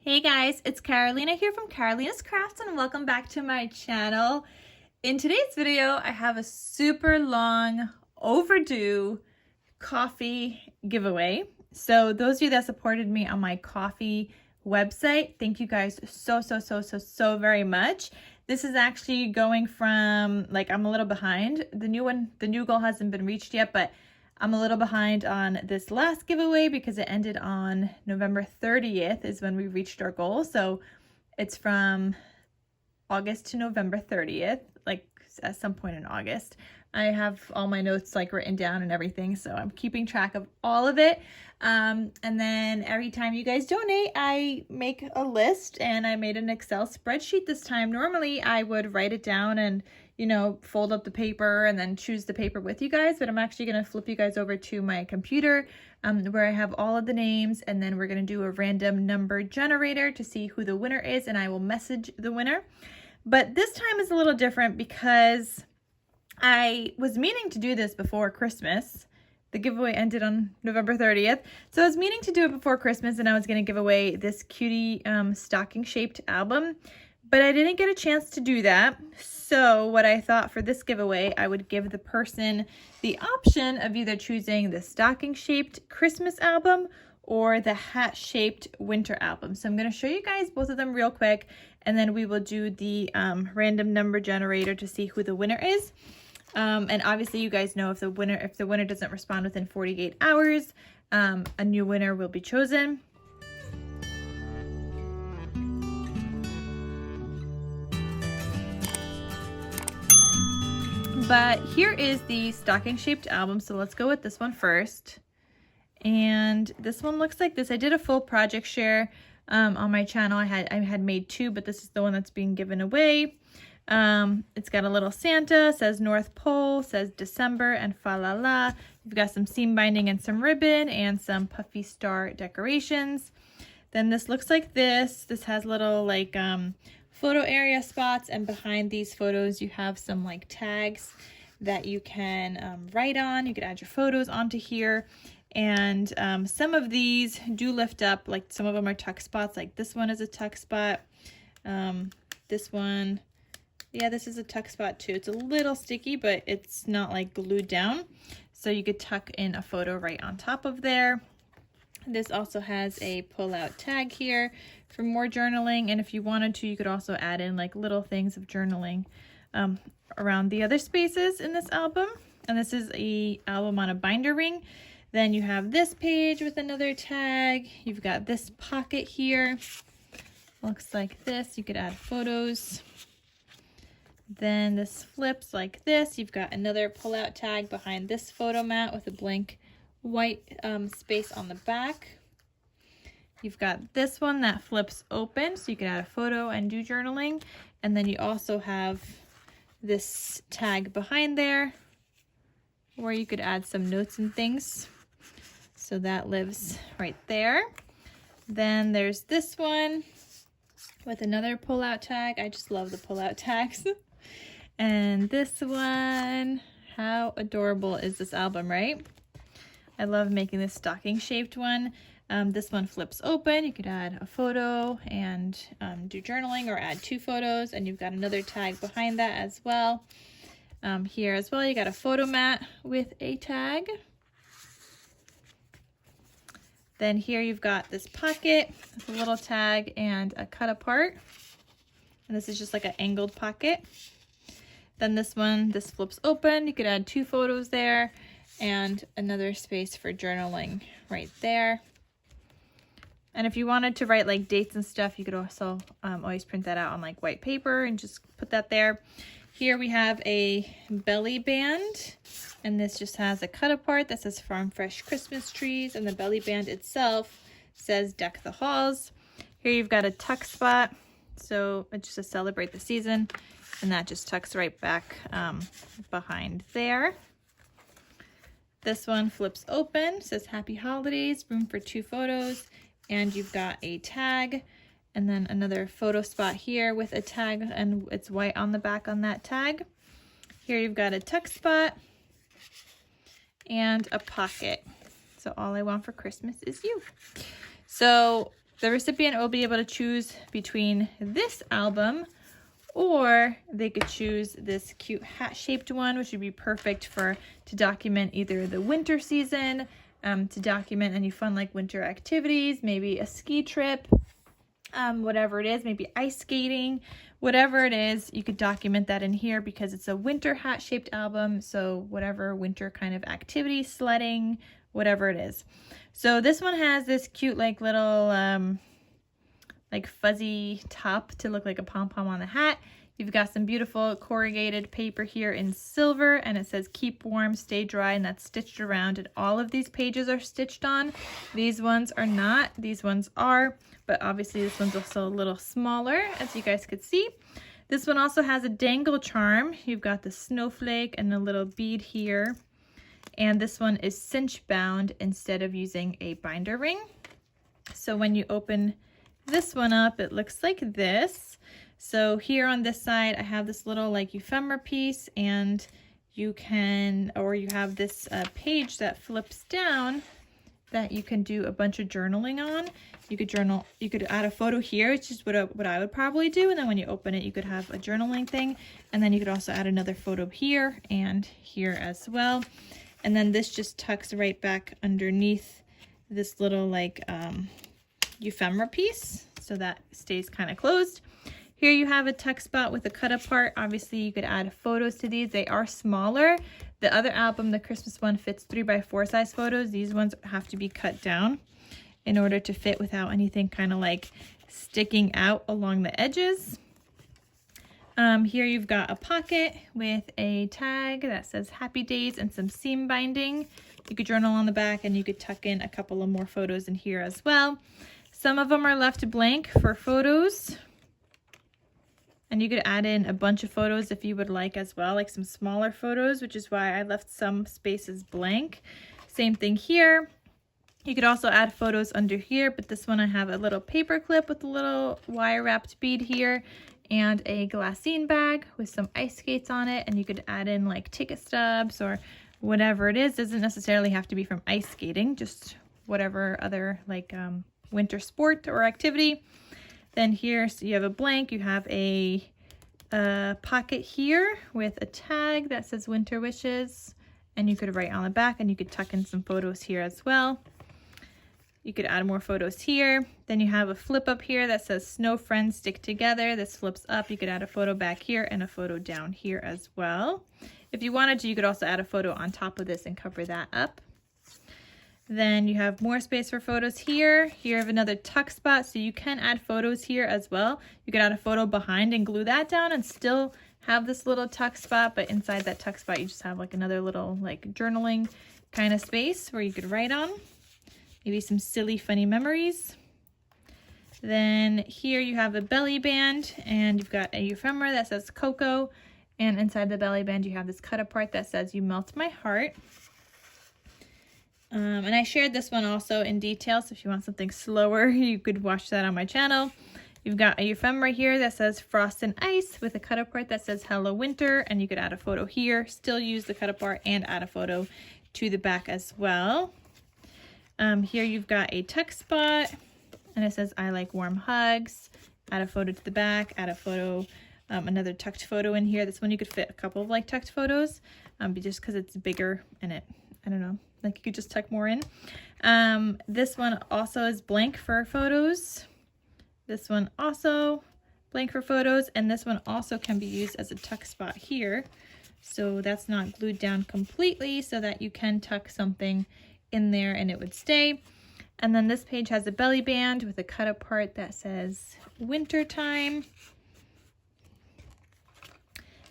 Hey guys, it's Carolina here from KarolinasKrafts and welcome back to my channel. In today's video, I have a super long overdue coffee giveaway. So those of you that supported me on my coffee website, thank you guys so very much. This is actually going from, I'm a little behind. The new goal hasn't been reached yet, but I'm a little behind on this last giveaway because it ended on November 30th is when we reached our goal. So it's from August to November 30th, like at some point in August. I have all my notes written down and everything, so I'm keeping track of all of it. And then every time you guys donate, I make a list, and I made an Excel spreadsheet this time. Normally I would write it down and fold up the paper and then choose the paper with you guys, but I'm actually going to flip you guys over to my computer where I have all of the names, and then we're going to do a random number generator to see who the winner is, and I will message the winner. But this time is a little different because I was meaning to do this before Christmas. The giveaway ended on November 30th. So I was meaning to do it before Christmas, and I was going to give away this cutie stocking shaped album, but I didn't get a chance to do that. So what I thought for this giveaway, I would give the person the option of either choosing the stocking shaped Christmas album or the hat shaped winter album. So I'm going to show you guys both of them real quick, and then we will do the random number generator to see who the winner is. And obviously you guys know if the winner doesn't respond within 48 hours, a new winner will be chosen. But here is the stocking shaped album. So let's go with this one first. And this one looks like this. I did a full project share on my channel. I had made two, but this is the one that's being given away. It's got a little Santa, says North Pole, says December, and fa la la. You've got some seam binding and some ribbon and some puffy star decorations. Then this looks like this. This has little photo area spots, and behind these photos you have some tags that you can write on. You could add your photos onto here. And some of these do lift up, some of them are tuck spots, like this one is a tuck spot. This one, yeah, this is a tuck spot too. It's a little sticky, but it's not glued down. So you could tuck in a photo right on top of there. This also has a pull-out tag here for more journaling. And if you wanted to, you could also add in little things of journaling around the other spaces in this album. And this is an album on a binder ring. Then you have this page with another tag. You've got this pocket here. Looks like this. You could add photos. Then this flips like this. You've got another pull-out tag behind this photo mat with a blank white space on the back. You've got this one that flips open, so you can add a photo and do journaling. And then you also have this tag behind there where you could add some notes and things. So that lives right there. Then there's this one with another pull-out tag. I just love the pull-out tags. And this one, how adorable is this album, right? I love making this stocking shaped one. This one flips open. You could add a photo and do journaling, or add two photos, and you've got another tag behind that as well. Here as well, you got a photo mat with a tag. Then here you've got this pocket with a little tag and a cut apart. And this is just an angled pocket. Then this one, this flips open. You could add two photos there and another space for journaling right there. And if you wanted to write dates and stuff, you could also always print that out on white paper and just put that there. Here we have a belly band, and this just has a cut apart that says Farm Fresh Christmas Trees, and the belly band itself says Deck the Halls. Here you've got a tuck spot, so it's just to celebrate the season, and that just tucks right back behind there. This one flips open, says Happy Holidays, room for two photos, and you've got a tag. And then another photo spot here with a tag, and it's white on the back on that tag. Here you've got a tuck spot and a pocket. So all I want for Christmas is you. So The recipient will be able to choose between this album, or they could choose this cute hat-shaped one, which would be perfect to document either the winter season, to document any fun like winter activities, maybe a ski trip, whatever it is, maybe ice skating, whatever it is, you could document that in here because it's a winter hat-shaped album. So whatever winter kind of activity, sledding, whatever it is. So this one has this cute like little like fuzzy top to look like a pom-pom on the hat. You've got some beautiful corrugated paper here in silver, and it says keep warm, stay dry, and that's stitched around, and all of these pages are stitched on. These ones are not, these ones are, but obviously this one's also a little smaller, as you guys could see. This one also has a dangle charm. You've got the snowflake and a little bead here, and this one is cinch bound instead of using a binder ring. So when you open this one up, it looks like this. So here on this side, I have this little like ephemera piece, and you have this page that flips down that you can do a bunch of journaling on. You could add a photo here, which is what I would probably do. And then when you open it, you could have a journaling thing. And then you could also add another photo here and here as well. And then this just tucks right back underneath this little like ephemera piece, so that stays kind of closed. Here you have a tuck spot with a cut apart. Obviously you could add photos to these. They are smaller. The other album, the Christmas one, fits 3x4 size photos. These ones have to be cut down in order to fit without anything kind of like sticking out along the edges. Here you've got a pocket with a tag that says happy days and some seam binding. You could journal on the back, and you could tuck in a couple of more photos in here as well. Some of them are left blank for photos, and you could add in a bunch of photos if you would like as well, like some smaller photos, which is why I left some spaces blank. Same thing here. You could also add photos under here, but this one I have a little paper clip with a little wire wrapped bead here and a glassine bag with some ice skates on it, and you could add in like ticket stubs or whatever it is. Doesn't necessarily have to be from ice skating, just whatever other like winter sport or activity. Then here, so you have a blank, you have a pocket here with a tag that says winter wishes, and you could write on the back, and you could tuck in some photos here as well. You could add more photos here. Then you have a flip up here that says snow friends stick together. This flips up. You could add a photo back here and a photo down here as well. If you wanted to, you could also add a photo on top of this and cover that up. Then you have more space for photos here. Here you have another tuck spot, so you can add photos here as well. You could add a photo behind and glue that down and still have this little tuck spot, but inside that tuck spot you just have like another little like journaling kind of space where you could write on. Maybe some silly funny memories. Then here you have a belly band, and you've got a ephemera that says Coco, and inside the belly band you have this cut apart that says you melt my heart. And I shared this one also in detail, so if you want something slower, you could watch that on my channel. You've got a ephemera here that says Frost and Ice with a cut apart that says Hello Winter, and you could add a photo here, still use the cut apart, and add a photo to the back as well. Here you've got a tuck spot, and it says I like warm hugs. Add a photo to the back, add a photo, another tucked photo in here. This one you could fit a couple of like tucked photos, but just because it's bigger and I don't know, like you could just tuck more in. This one also is blank for photos. This one also blank for photos, and this one also can be used as a tuck spot here. So that's not glued down completely, so that you can tuck something in there and it would stay. And then this page has a belly band with a cut apart that says winter time.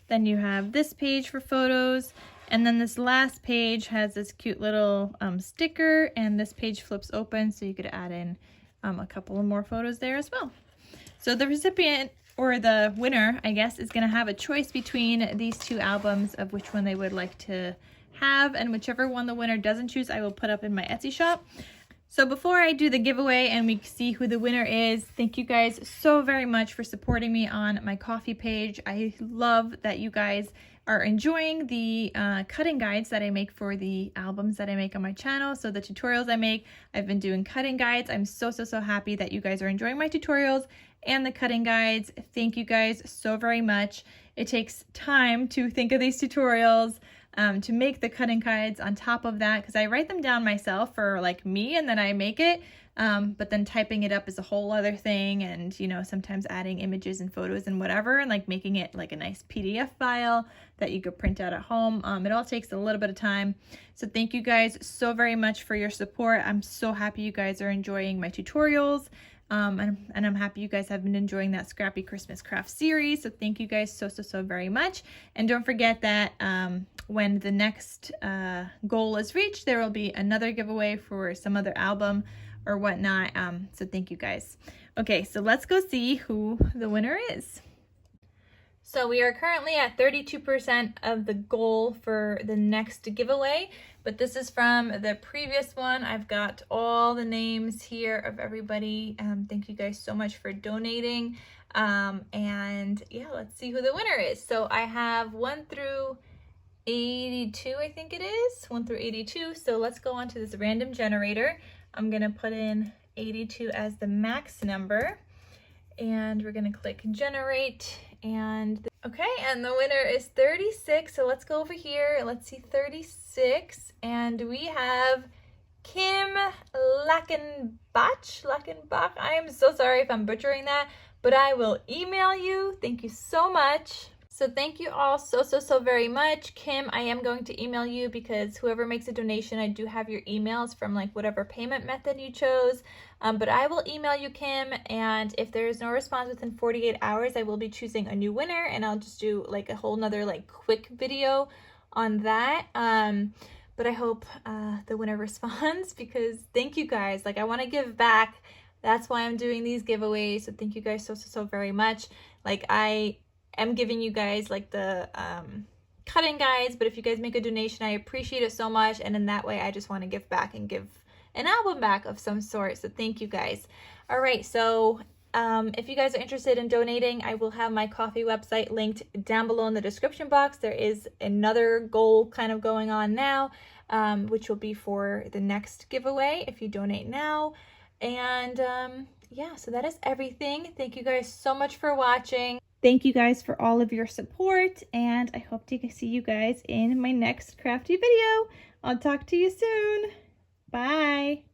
Then you have this page for photos, and then this last page has this cute little sticker, and this page flips open so you could add in a couple of more photos there as well. So the recipient, or the winner I guess, is going to have a choice between these two albums of which one they would like to have, and whichever one the winner doesn't choose I will put up in my Etsy shop. So before I do the giveaway and we see who the winner is, thank you guys so very much for supporting me on my coffee page. I love that you guys are enjoying the cutting guides that I make for the albums that I make on my channel. So the tutorials I make, I've been doing cutting guides. I'm so happy that you guys are enjoying my tutorials and the cutting guides. Thank you guys so very much. It takes time to think of these tutorials, to make the cutting guides on top of that, because I write them down myself for like me and then I make it. But then typing it up is a whole other thing, and you know, sometimes adding images and photos and whatever, and like making it like a nice PDF file that you could print out at home. It all takes a little bit of time. So thank you guys so very much for your support. I'm so happy you guys are enjoying my tutorials. And I'm happy you guys have been enjoying that Scrappy Christmas Craft series. So thank you guys so very much. And don't forget that when the next goal is reached, there will be another giveaway for some other album or whatnot. So thank you guys. Okay, so let's go see who the winner is. So we are currently at 32% of the goal for the next giveaway, but this is from the previous one. I've got all the names here of everybody. Thank you guys so much for donating. And yeah, let's see who the winner is. So I have 1 through 82, I think it is, 1 through 82. So let's go on to this random generator. I'm gonna put in 82 as the max number, and we're gonna click generate, and okay, and the winner is 36. So let's go over here, let's see 36, and we have Kim Lackenbach. I am so sorry if I'm butchering that, but I will email you. Thank you so much. So thank you all so very much. Kim, I am going to email you because whoever makes a donation, I do have your emails from like whatever payment method you chose. But I will email you, Kim, and if there is no response within 48 hours, I will be choosing a new winner, and I'll just do like a whole nother like quick video on that. But I hope the winner responds, because thank you guys. Like, I want to give back. That's why I'm doing these giveaways. So thank you guys so very much. Like, I am giving you guys like the cutting guides, but if you guys make a donation, I appreciate it so much, and in that way I just want to give back and give an album back of some sort. So thank you guys. All right, so if you guys are interested in donating, I will have my coffee website linked down below in the description box. There is another goal kind of going on now, which will be for the next giveaway if you donate now. And yeah, so that is everything. Thank you guys so much for watching. Thank you guys for all of your support, and I hope to see you guys in my next crafty video. I'll talk to you soon. Bye.